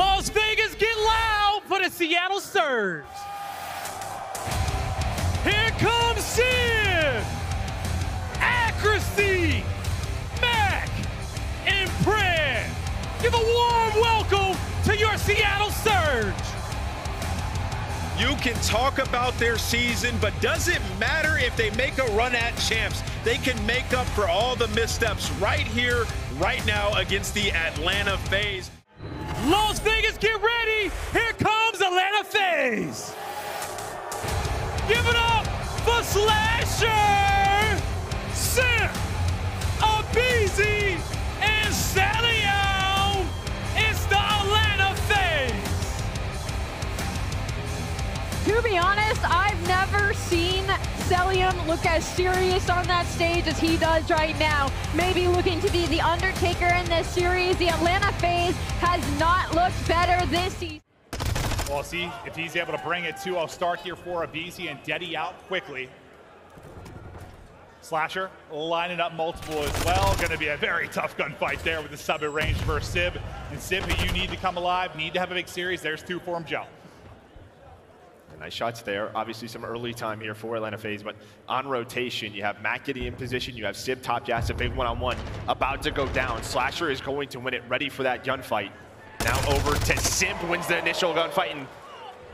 Las Vegas get loud for the Seattle Surge. Here comes Sid. Accuracy, Mac, and Pred. Give a warm welcome to your Seattle Surge. You can talk about their season, but does it matter if they make a run at champs? They can make up for all the missteps right here, right now against the Atlanta Faze. Las Vegas, get ready. Here comes Atlanta Faze. Give it up for Slasher, Simp, Abizi, and Salion. It's the Atlanta Faze. To be honest, I've never seen Salion look as serious on that stage as he does right now. Maybe looking to be the Undertaker in this series. The Atlanta Faze has not looked better this season. Well, see if he's able to bring it to. I'll start here for Abizi and Deddy out quickly. Slasher lining up multiple as well. Going to be a very tough gunfight there with the sub at range versus Sib. And Sib, you need to come alive, need to have a big series. There's two for him, Joe. Nice shots there. Obviously some early time here for Atlanta Faze, but on rotation, you have Mac getting in position, you have Sib top gas, a big one-on-one about to go down. Slasher is going to win it, ready for that gunfight. Now over to Simp, wins the initial gunfight, and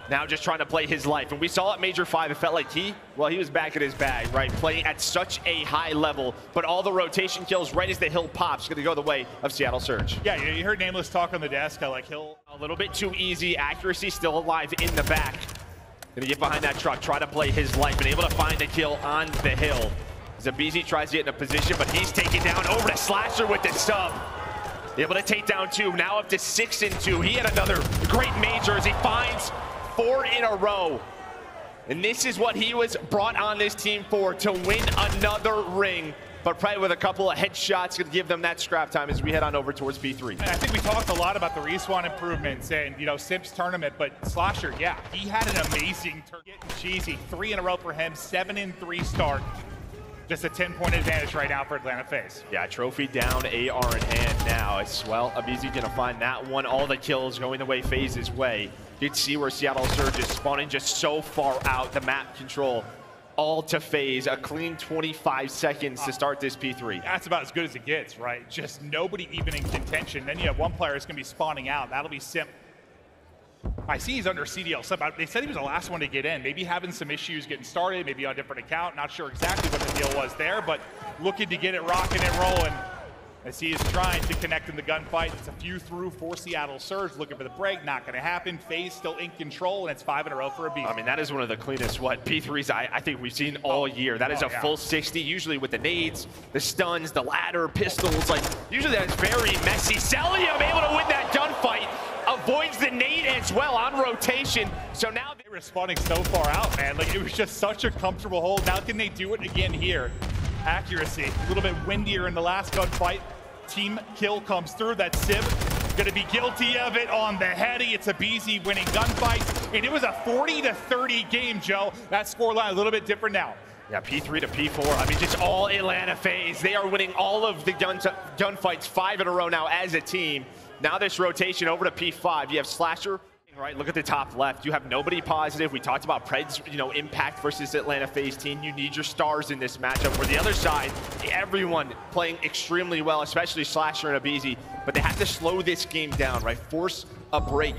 now just trying to play his life. And we saw at Major 5, it felt like he was back in his bag, right? Playing at such a high level, but all the rotation kills right as the hill pops, gonna go the way of Seattle Surge. Yeah, you heard Nameless talk on the desk, I like Hill. A little bit too easy, accuracy still alive in the back. Gonna get behind that truck, try to play his life, and able to find a kill on the hill. Zabizi tries to get in a position, but he's taken down over to Slasher with the sub. Able to take down two, now up to 6-2. He had another great major as he finds 4 in a row. And this is what he was brought on this team for, to win another ring. But probably with a couple of headshots, gonna give them that scrap time as we head on over towards P3. And I think we talked a lot about the respawn improvements and, you know, Simp's tournament, but Slasher, yeah, he had an amazing turn. Getting cheesy, 3 in a row for him, 7-3 start. Just a 10-point advantage right now for Atlanta Faze. Yeah, trophy down, AR in hand now. It's, well, Abizi gonna find that one. All the kills going the way Faze's way. You can see where Seattle Surge is spawning just so far out. The map control all to Faze. A clean 25 seconds to start this P3. That's about as good as it gets, right? Just nobody even in contention. Then you have one player that's gonna be spawning out. That'll be Simp. I see he's under CDL Champs. They said he was the last one to get in. Maybe having some issues getting started, maybe on a different account. Not sure exactly what the deal was there, but looking to get it rocking and rolling as he is trying to connect in the gunfight. It's a few through for Seattle Surge, looking for the break. Not going to happen. Faze still in control, and it's 5 in a row for Abizi. I mean, that is one of the cleanest P3s I think we've seen all year. That is a full 60, usually with the nades, the stuns, the ladder, pistols. Like, usually that is very messy. Salium able to win that gunfight. Avoids the nade as well on rotation. So now they're responding so far out, man. Like, it was just such a comfortable hold. Now can they do it again here? Accuracy, a little bit windier in the last gunfight. Team kill comes through. That Sib gonna be guilty of it on the heady. It's Abizi winning gunfight, and it was a 40-30 game, Joe. That scoreline a little bit different now. Yeah, P3 to P4. I mean, just all Atlanta Faze. They are winning all of the gunfights 5 in a row now as a team. Now this rotation over to P5. You have Slasher. Right, look at the top left. You have nobody positive. We talked about Pred's, impact versus Atlanta Faze team. You need your stars in this matchup. Where the other side, everyone playing extremely well, especially Slasher and Abizi. But they have to slow this game down, right? Force a break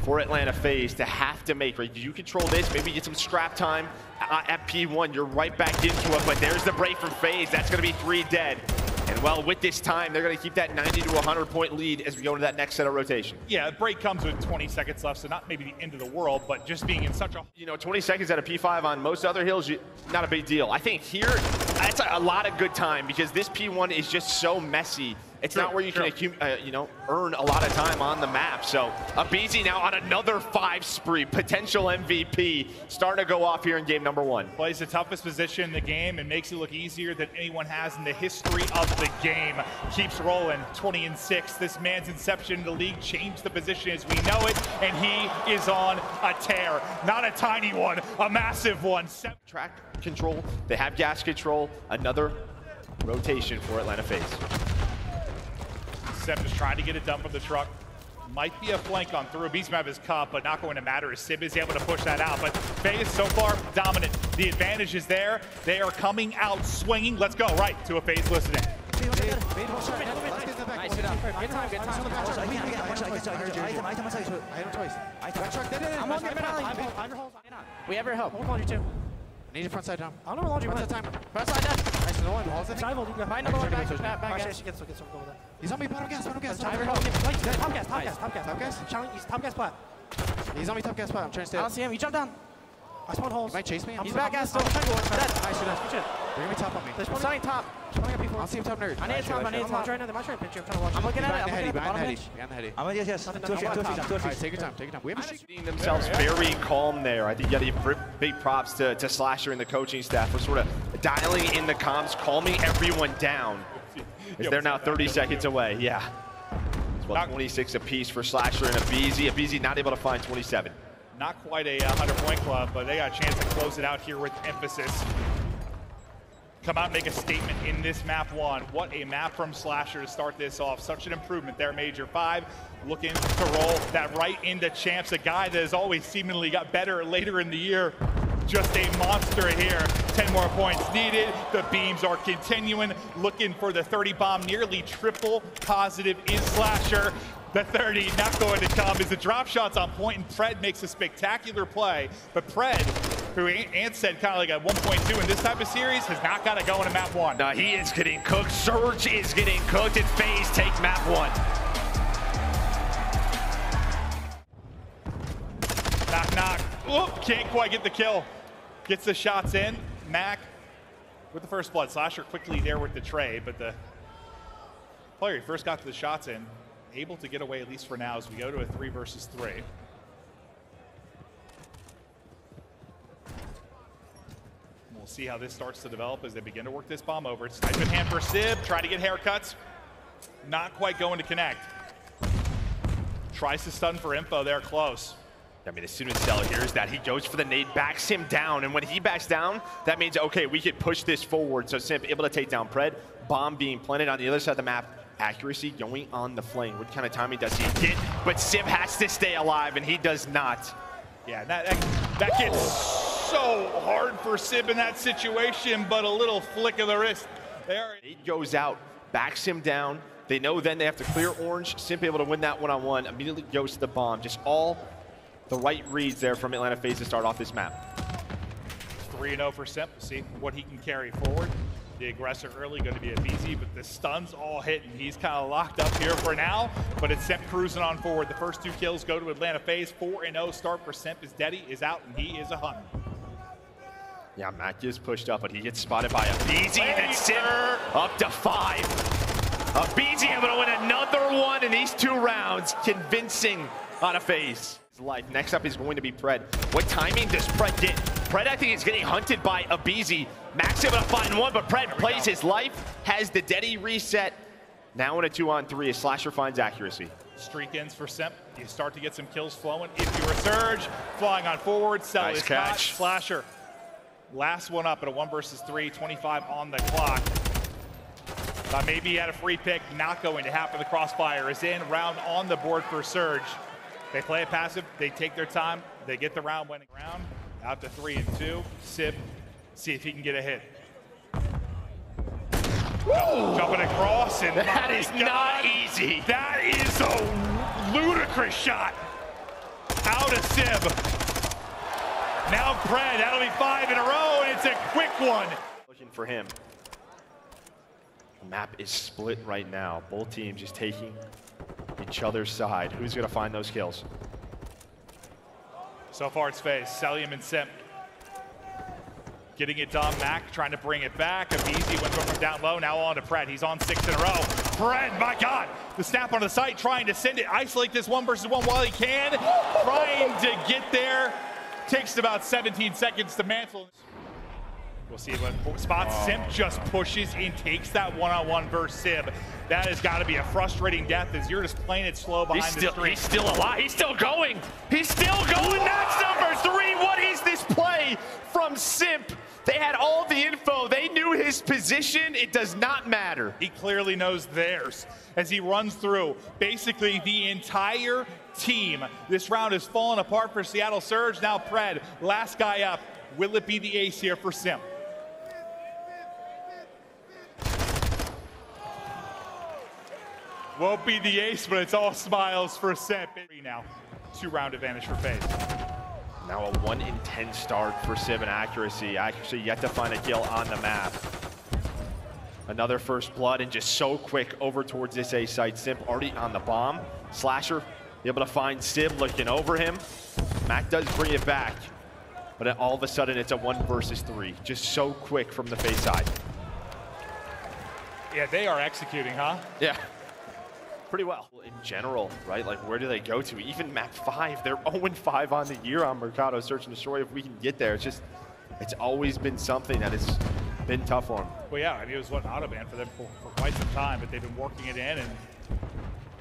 for Atlanta Faze to have to make, right? You control this, maybe get some scrap time at P1. You're right back into it, but there's the break from Faze. That's going to be 3 dead. And well, with this time, they're going to keep that 90 to 100 point lead as we go into that next set of rotation. Yeah, the break comes with 20 seconds left, so not maybe the end of the world, but just being in such a... 20 seconds at a P5 on most other hills, not a big deal. I think here, that's a lot of good time because this P1 is just so messy. It's not where you can earn a lot of time on the map. So Abizi now on another 5 spree, potential MVP, starting to go off here in game number 1. Plays the toughest position in the game and makes it look easier than anyone has in the history of the game. Keeps rolling, 20-6. This man's inception in the league changed the position as we know it, and he is on a tear. Not a tiny one, a massive one. Track control, they have gas control, another rotation for Atlanta Faze. Seb just trying to get it done from the truck. Might be a flank on through. Beast map is cut, but not going to matter as Sib is able to push that out. But Faze so far dominant. The advantage is there. They are coming out swinging. Let's go right to a Faze listening. We ever help? Hold on, you two. I need your front side down. I don't know what Front side time. Front side down. Nice, no one. Balls in. Find another one back. He's on me, bottom gas, bottom gas. Top gas. He's top gas plat. He's on me, top gas plat. I'm trying to stay I up. don't see him. He jumped down. I spawned holes. He might chase me. He's back gas still. Nice, good shit. They're gonna be top on me. They're spawning top. Spawning up P4. I'll see him top nerd. I need a top. They might try to pinch you. I'm trying to watch. I'm looking at it. I'm looking at the bottom edge. Behind the heady. Yes. Alright, take your time. We have a shoot. Seeing themselves very calm there. I think you got to give big props to Slasher and the coaching staff for sort of dialing in the comms, calming everyone down. As they're now 30 seconds away. Yeah. It's about 26 apiece for Slasher and aBeZy. aBeZy not able to find 27. Not quite a 100-point club, but they got a chance to close it out here with emphasis. Come out and make a statement in this map 1. What a map from Slasher to start this off. Such an improvement there, Major 5. Looking to roll that right into Champs, a guy that has always seemingly got better later in the year. Just a monster here. 10 more points needed. The beams are continuing. Looking for the 30 bomb, nearly triple positive is Slasher. The 30 not going to come as the drop shot's on point, and Pred makes a spectacular play. But Pred, who Ant said kind of like a 1.2 in this type of series, has not got to go into map 1. No, he is getting cooked. Surge is getting cooked, and Faze takes map 1. Knock. Oop, can't quite get the kill. Gets the shots in. Mac with the first blood. Slasher quickly there with the trade, but the player who first got to the shots in, able to get away at least for now as we go to a 3 versus 3. We'll see how this starts to develop as they begin to work this bomb over. Snipe in hand for Sib, try to get haircuts. Not quite going to connect. Tries to stun for info there, close. I mean, as soon as Cell hears that, he goes for the nade, backs him down, and when he backs down, that means, okay, we could push this forward. So Simp able to take down Pred, bomb being planted on the other side of the map. Accuracy going on the flame. What kind of timing does he get? But Sib has to stay alive, and he does not. Yeah, that gets so hard for Sib in that situation, but a little flick of the wrist there. Nade goes out, backs him down. They know then they have to clear orange. Simp able to win that one-on-one, immediately goes to the bomb. Just all the right reads there from Atlanta Faze to start off this map. 3-0 for Simp. See what he can carry forward. The aggressor early going to be aBeZy, but the stun's all hitting. He's kind of locked up here for now, but it's Simp cruising on forward. The first 2 kills go to Atlanta Faze. 4-0 start for Simp as Deddy is out, and he is a hunter. Yeah, Mac is pushed up, but he gets spotted by aBeZy, and then Simp up to 5. aBeZy able to win another one in these 2 rounds, convincing on a Faze. Life. Next up is going to be Pred. What timing does Pred get? Pred, I think, is getting hunted by aBeZy. Max able to find one, but Pred plays his life, has the Deddy reset. Now in a 2-on-3 as Slasher finds accuracy. Streak ends for Simp. You start to get some kills flowing. If you resurge, flying on forward, Cell nice is catch. Caught. Slasher. Last one up at a 1 versus 3, 25 on the clock. Maybe he had a free pick, not going to happen. The crossfire is in, round on the board for Surge. They play it passive, they take their time, they get the round winning round. Out to 3 and 2. Sib, see if he can get a hit. Jumping across, and that is not easy. That is a ludicrous shot. Out of Sib. Now Pred, that'll be 5 in a row, and it's a quick one. Looking for him. The map is split right now. Both teams just taking each other's side. Who's going to find those kills? So far it's Faze, Selim and Simp. Getting it done, Mac trying to bring it back. aBeZy went from down low, now on to Pred. He's on 6 in a row. Pred, my God, the snap on the site, trying to send it, isolate this 1 versus 1 while he can. Trying to get there. Takes about 17 seconds to mantle. We'll see what spots. Simp just pushes and takes that one-on-one versus Sib. That has got to be a frustrating death as you're just playing it slow behind the screen. He's still alive. He's still going. He's still going. That's number 3. What is this play from from Simp. They had all the info. They knew his position. It does not matter. He clearly knows theirs as he runs through basically the entire team. This round has fallen apart for Seattle Surge. Now Pred, last guy up. Will it be the ace here for Simp? Won't be the ace, but it's all smiles for Simp. Now, 2-round advantage for Faze. Now a 1 in 10 start for Sib in accuracy. Actually yet to find a kill on the map. Another first blood and just so quick over towards this A site. Simp already on the bomb. Slasher able to find Sib looking over him. Mac does bring it back, but then all of a sudden it's a 1 versus 3. Just so quick from the face side. Yeah, they are executing, huh? Yeah. Pretty well. In general, right? Like, where do they go to? Even map 5, they're 0-5 on the year on Mercado Search and Destroy. If we can get there, it's always been something that has been tough for them. Well, yeah, I mean, it was what, auto ban for them for quite some time, but they've been working it in and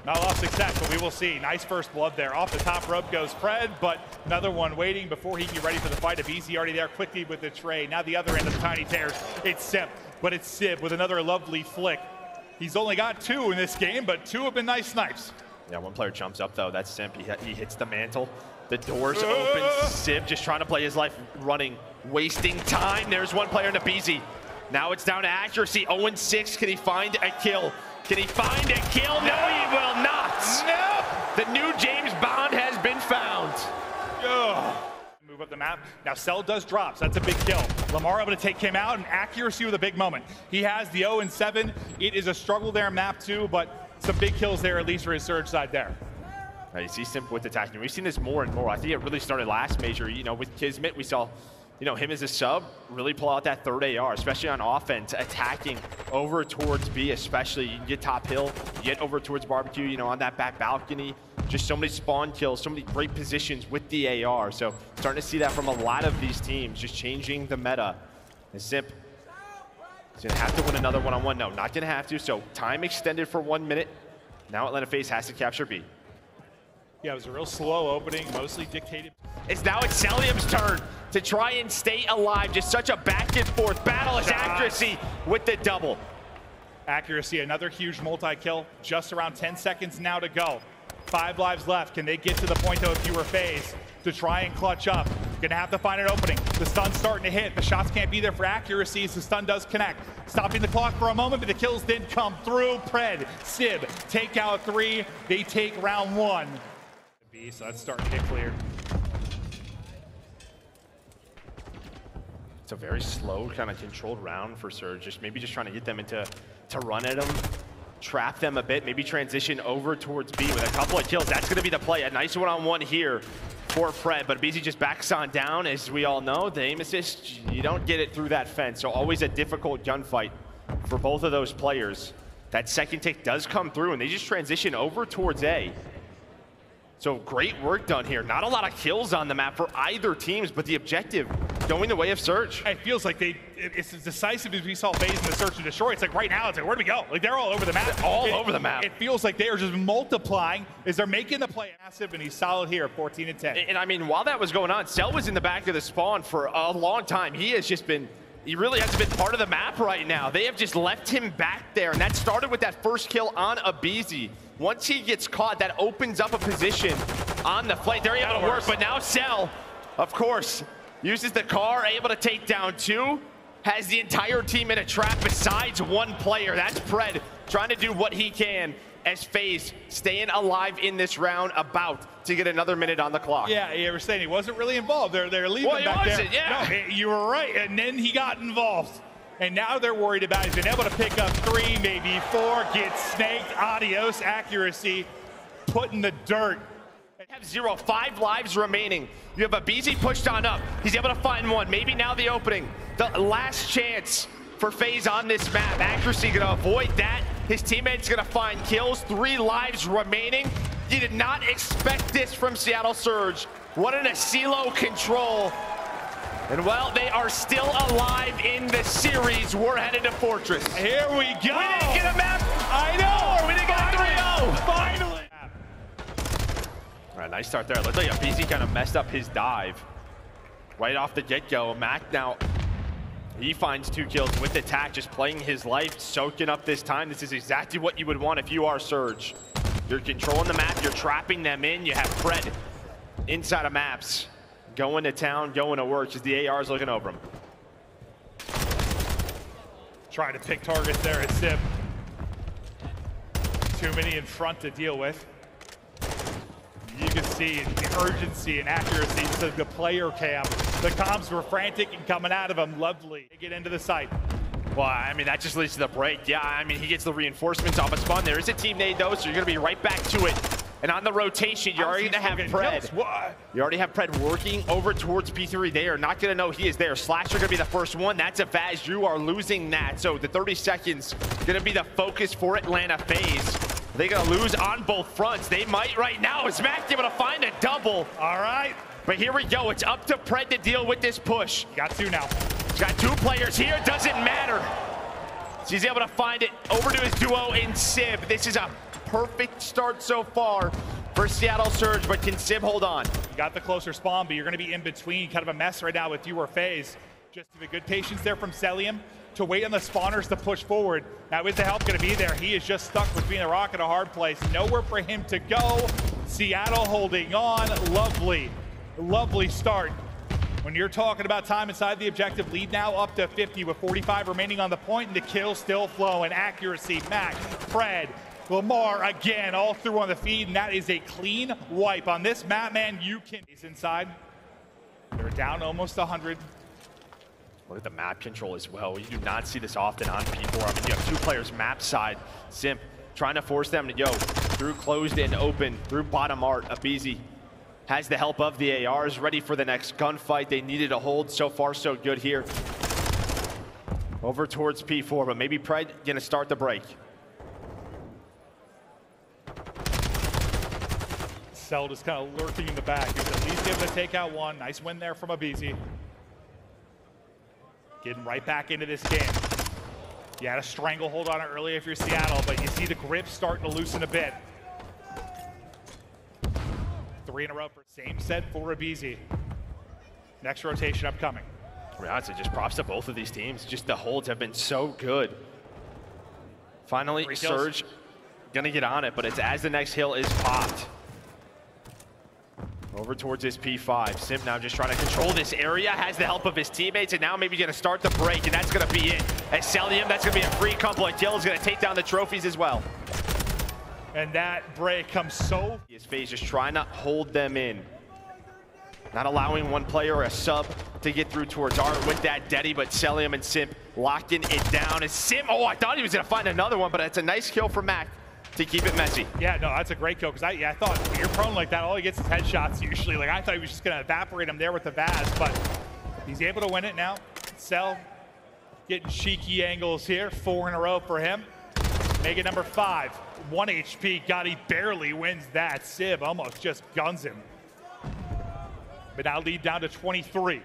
not a lot of success, but we will see. Nice first blood there. Off the top rope goes Pred, but another one waiting before he can get ready for the fight. Abizi already there quickly with the trade. Now the other end of the Tiny Tears, it's Simp, but it's Sib with another lovely flick. He's only got 2 in this game, but 2 have been nice snipes. Yeah, one player jumps up, though. That's Simp. He hits the mantle. The doors open. Sib just trying to play his life running, wasting time. There's one player in Abizi. Now it's down to accuracy. 0-6. Can he find a kill? Can he find a kill? No, he will not. No. The new James Bond has been found. Move up the map. Now Cell does drop, so that's a big kill. Lamar able to take him out, and accuracy with a big moment. He has the 0-7. It is a struggle there in map 2, but some big kills there, at least for his Surge side there. Now you see Simp with attacking. We've seen this more and more. I think it really started last major. You know, with Kismet, we saw, you know, him as a sub really pull out that 3rd AR, especially on offense, attacking over towards B, especially. You can get top hill, you get over towards barbecue, you know, on that back balcony. Just so many spawn kills, so many great positions with the AR. So starting to see that from a lot of these teams, just changing the meta. And Simp is gonna have to win another one-on-one. No, not gonna have to. So time extended for 1 minute. Now Atlanta Faze has to capture B. Yeah, it was a real slow opening, mostly dictated. It's now it's Celium's turn to try and stay alive. Just such a back and forth battle. It's accuracy with the double. Accuracy, another huge multi-kill. Just around 10 seconds now to go. 5 lives left. Can they get to the point, though, if you were Faze, to try and clutch up? Gonna have to find an opening. The stun's starting to hit. The shots can't be there for accuracy, so the stun does connect. Stopping the clock for a moment, but the kills did come through. Pred, Sib, take out 3. They take round 1. So that's starting to get cleared. It's a very slow, kind of controlled round for Surge. Maybe just trying to get them into run at them, trap them a bit, maybe transition over towards B with a couple of kills. That's going to be the play. A nice one-on-one here for Pred, but Abizi just backs on down. As we all know, the aim assist, you don't get it through that fence, so always a difficult gunfight for both of those players. That second tick does come through, and they just transition over towards A. So great work done here. Not a lot of kills on the map for either teams, but the objective going the way of Surge. It feels like it's as decisive as we saw Faze in the Search and Destroy. It's like right now, it's like, where do we go? Like they're all over the map. They're all over the map. It feels like they are just multiplying as they're making the play. Massive, and he's solid here, 14-10. And I mean, while that was going on, Cell was in the back of the spawn for a long time. He really hasn't been part of the map right now. They have just left him back there, and that started with that first kill on Abizi. Once he gets caught, that opens up a position on the flank. They're able to work, but now Cell, of course, uses the car, able to take down 2, has the entire team in a trap besides 1 player. That's Pred trying to do what he can as Faze staying alive in this round, about to get another minute on the clock. Yeah, you were saying he wasn't really involved. They're leaving him back there. Yeah. No, you were right, and then he got involved. And now they're worried about he's been able to pick up 3, maybe 4, get snaked, adios, accuracy, put in the dirt. They have 0, 5 lives remaining. You have Abizi pushed on up. He's able to find 1, maybe now the opening. The last chance for Faze on this map. Accuracy gonna avoid that. His teammate's gonna find kills, 3 lives remaining. You did not expect this from Seattle Surge. What an Asilo control. And well, they are still alive in the series. We're headed to Fortress. Here we go. We didn't get a map. I know. We didn't get a 3-0. Finally. All right, nice start there. Looked like Abizi kind of messed up his dive. right off the get-go. Mac now, he finds 2 kills with attack, just playing his life, soaking up this time. This is exactly what you would want if you are Surge. You're controlling the map, you're trapping them in. You have Fred inside of maps, going to town, going to work, as the AR is looking over him. Trying to pick targets there at Sim. Too many in front to deal with. You can see the urgency and accuracy to the player cam. The comms were frantic and coming out of him. Lovely. They get into the site. Well, I mean, that just leads to the break. Yeah, I mean, he gets the reinforcements off a spawn. There is a team nade, though, so you're going to be right back to it. And on the rotation, you already have Pred. You already have Pred working over towards P3. They are not going to know he is there. Slasher going to be the first one. That's a Faze. You are losing that. So the 30 seconds going to be the focus for Atlanta Faze. They're going to lose on both fronts. They might right now. Is Mac able to find a double? All right. But here we go. It's up to Pred to deal with this push. Got 2 now. He's got 2 players here. Doesn't matter. So he's able to find it over to his duo in Sib. This is a perfect start so far for Seattle Surge, but can Sib hold on? You got the closer spawn, but you're going to be in between. Kind of a mess right now with your Faze. Just have a good patience there from Celium to wait on the spawners to push forward. Now, is the help going to be there? He is just stuck between a rock and a hard place. Nowhere for him to go. Seattle holding on. Lovely, lovely start. When you're talking about time inside the objective, lead now up to 50 with 45 remaining on the point, and the kill still flowing. Accuracy, Mac, Fred, Lamar again, all through on the feed, and that is a clean wipe. On this map, man, you can... He's inside. They're down almost 100. Look at the map control as well. You do not see this often on P4. I mean, you have 2 players map side. Simp trying to force them to go through closed and open, through bottom art. Abizi has the help of the ARs, ready for the next gunfight. They needed a hold. So far, so good here. Over towards P4, but maybe Pred gonna start the break. Cell just kind of lurking in the back. He was at least able to take out one. Nice win there from Abizi. Getting right back into this game. You had a stranglehold on it earlier if you're Seattle, but you see the grip starting to loosen a bit. 3 in a row for same set for Abizi. Next rotation upcoming. I mean, honestly, just props to both of these teams. Just the holds have been so good. Finally, Surge gonna get on it, but it's as the next hill is popped. Over towards his P5. Simp now just trying to control this area, has the help of his teammates, and now maybe gonna start the break, and that's gonna be it. As Celium, that's gonna be a free couple of kills, gonna take down the trophies as well. And that break comes so... His Faze just trying to hold them in. Not allowing one player or a sub to get through towards Art with that Deddy, but Celium and Simp locking it down. And Simp, oh, I thought he was gonna find another one, but it's a nice kill for Mac to keep it messy. Yeah, no, that's a great kill, because I thought when you're prone like that, all he gets is headshots usually. Like, I thought he was just gonna evaporate him there with the Vaz, but he's able to win it now. Cell getting cheeky angles here, 4 in a row for him. Make it number 5, 1 HP, God, he barely wins that. Sib almost just guns him. But now lead down to 23.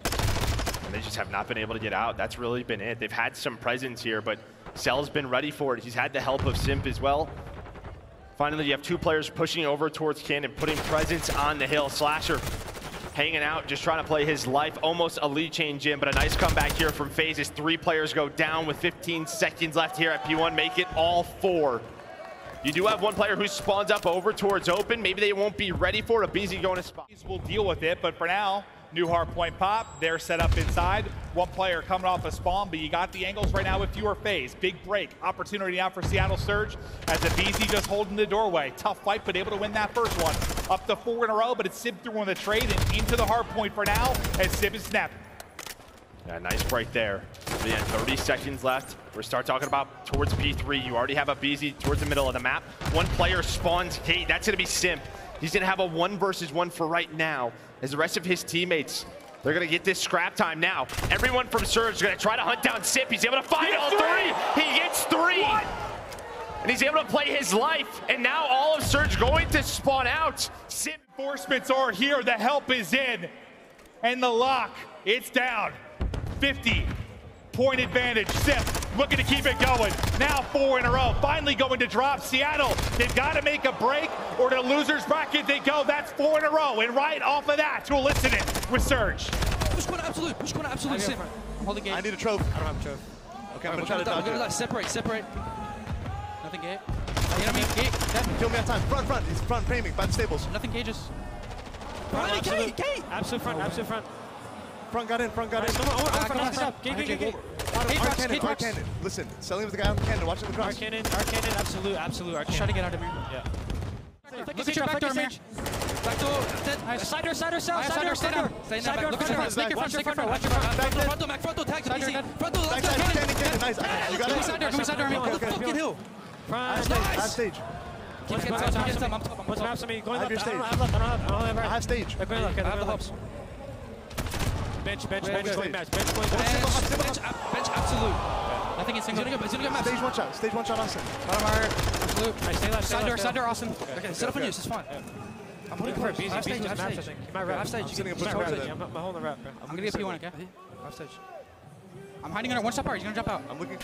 And they just have not been able to get out. That's really been it. They've had some presence here, but Cell's been ready for it. He's had the help of Simp as well. Finally, you have 2 players pushing over towards Cannon, putting presence on the hill. Slasher hanging out, just trying to play his life. Almost a lead change in, but a nice comeback here from Faze as 3 players go down with 15 seconds left here at P1. Make it all 4. You do have one player who spawns up over towards open. Maybe they won't be ready for it. Abizi going to spot. We'll deal with it, but for now, new hard point pop. They're set up inside. One player coming off a spawn, but you got the angles right now with your Faze. Big break. Opportunity now for Seattle Surge as Abizi just holding the doorway. Tough fight, but able to win that first one. Up to 4 in a row, but it's Sib through on the trade and into the hard point for now as Sib is snapping. Yeah, nice break there. But yeah, 30 seconds left. We're start talking about towards P3. You already have Abizi towards the middle of the map. One player spawns Kate. That's going to be Simp. He's going to have a 1 versus 1 for right now. As the rest of his teammates, they're going to get this scrap time now. Everyone from Surge is going to try to hunt down Simp. He's able to find all 3. He gets 3. What? And he's able to play his life. And now all of Surge going to spawn out. Simp enforcements are here. The help is in. And the lock, it's down. 50 point advantage. Simp looking to keep it going. Now 4 in a row, finally going to drop. Seattle, they've got to make a break, or the loser's bracket they go. That's 4 in a row, and right off of that, to elicit it with Surge. Push corner absolute, Sim. Hold the game. I need a trophy. I don't have a trophy. Okay, I'm gonna try to dodge it. Separate. Nothing gate. Gate. Kill me on time. Front. He's front framing by the stables. Nothing cages. Gate. Absolute front. Front got in. Gate. Arc cannon. Listen, Selling with the guy on the cannon. Watch it across. Arc cannon, absolute. Just try to get out of here. Yeah. Look at your back door, Mage. Back door. Side door. Stay down. Look at your front. Make your front. Watch your front. Front door. Tag. Easy. Front door. Let's go. Cannon. Nice. You got it. Give me side door. What the fucking hill? Half stage. I'm top. What's maps on me? Going Have left. your I stage. don't have I have stage. Going left. I have the hubs. Bench going match. Bench absolute. Nothing in single. He's gonna get maps. Stage one shot, Austin. Bottom arc. Absolute. Stay left. Side door, Austin. Okay, set up on you. This is fine. I'm putting for Easy. half stage. Half stage. I'm sitting in I'm front. holding the wrap. I'm gonna get P1, okay? Half stage. I'm hiding under one step part. He's gonna jump out. I'm looking.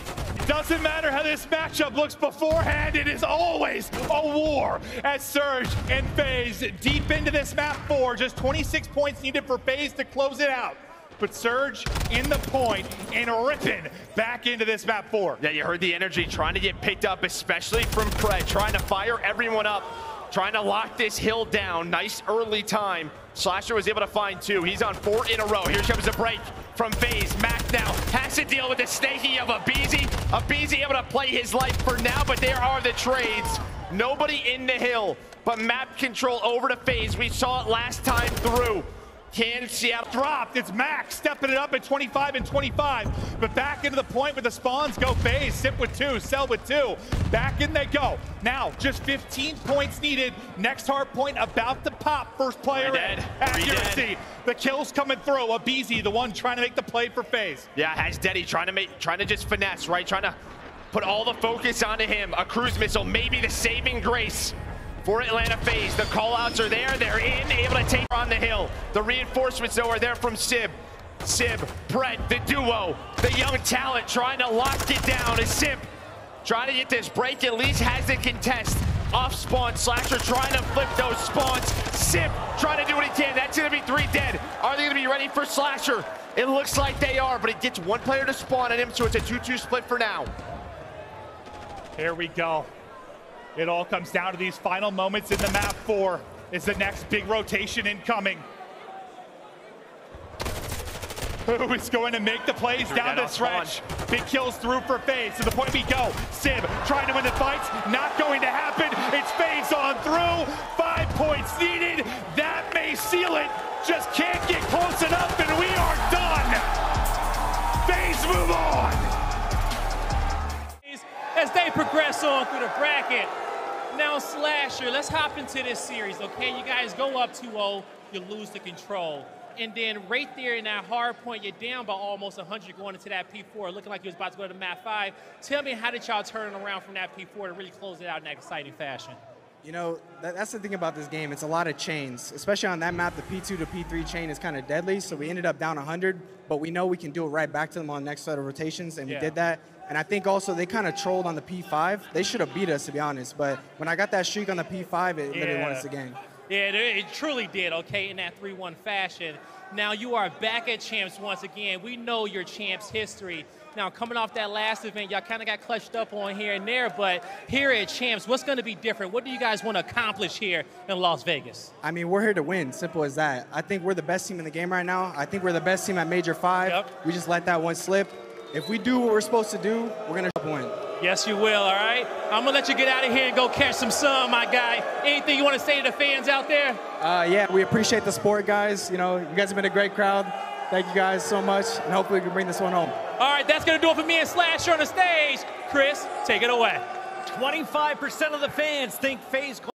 Doesn't matter how this matchup looks beforehand, it is always a war as Surge and Faze deep into this map 4. Just 26 points needed for Faze to close it out. But Surge in the point and ripping back into this map 4. Yeah, you heard the energy trying to get picked up, especially from Pred, trying to fire everyone up, trying to lock this hill down. Nice early time. Slasher was able to find 2. He's on 4 in a row. Here comes a break from Faze. Mac now has to deal with the snaky of Abizi. Abizi able to play his life for now, but there are the trades. Nobody in the hill, but map control over to Faze. We saw it last time through. Can Seattle dropped? It's Max stepping it up at 25 and 25. But back into the point with the spawns go Faze. Sip with 2, Sell with 2. Back in they go. Now, just 15 points needed. Next hard point about to pop. First player in. Accuracy. The kills coming through. Abizi, the one trying to make the play for Faze. Yeah, has Deddy trying to just finesse, right? Trying to put all the focus onto him. A cruise missile, maybe the saving grace for Atlanta Faze. The call-outs are there. They're in, able to take on the hill. The reinforcements, though, are there from Sib, Pred, the duo, the young talent trying to lock it down. As Sib trying to get this break, at least has the contest. Off spawn, Slasher trying to flip those spawns. Sib trying to do what he can. That's going to be 3 dead. Are they going to be ready for Slasher? It looks like they are, but it gets 1 player to spawn on him, so it's a 2-2 split for now. Here we go. It all comes down to these final moments in the map 4. Is the next big rotation incoming? Who is going to make the plays down the stretch? Big kills through for Faze. To the point we go. Sib trying to win the fights. Not going to happen. It's Faze on through. 5 points needed. That may seal it. Just can't get close enough, and we are done. Faze move on. As they progress on through the bracket. Now, Slasher, let's hop into this series, okay? You guys go up 2-0, you lose the control. And then right there in that hard point, you're down by almost 100 going into that P4, looking like you was about to go to map 5. Tell me, how did y'all turn around from that P4 to really close it out in that exciting fashion? You know, that's the thing about this game. It's a lot of chains, especially on that map. The P2 to P3 chain is kind of deadly, so we ended up down 100, but we know we can do it right back to them on the next set of rotations, and we did that. And I think also they kind of trolled on the P5. They should have beat us, to be honest, but when I got that streak on the P5, it literally won us the game. Yeah, it truly did, okay, in that 3-1 fashion. Now you are back at Champs once again. We know your Champs history. Now, coming off that last event, y'all kind of got clutched up on here and there, but here at Champs, what's going to be different? What do you guys want to accomplish here in Las Vegas? I mean, we're here to win, simple as that. I think we're the best team in the game right now. I think we're the best team at Major 5. Yep. We just let that one slip. If we do what we're supposed to do, we're going to win. Yes, you will, all right? I'm going to let you get out of here and go catch some sun, my guy. Anything you want to say to the fans out there? Yeah, we appreciate the sport, guys. You know, you guys have been a great crowd. Thank you guys so much, and hopefully we can bring this one home. All right, that's going to do it for me and Slasher on the stage. Chris, take it away. 25% of the fans think Faze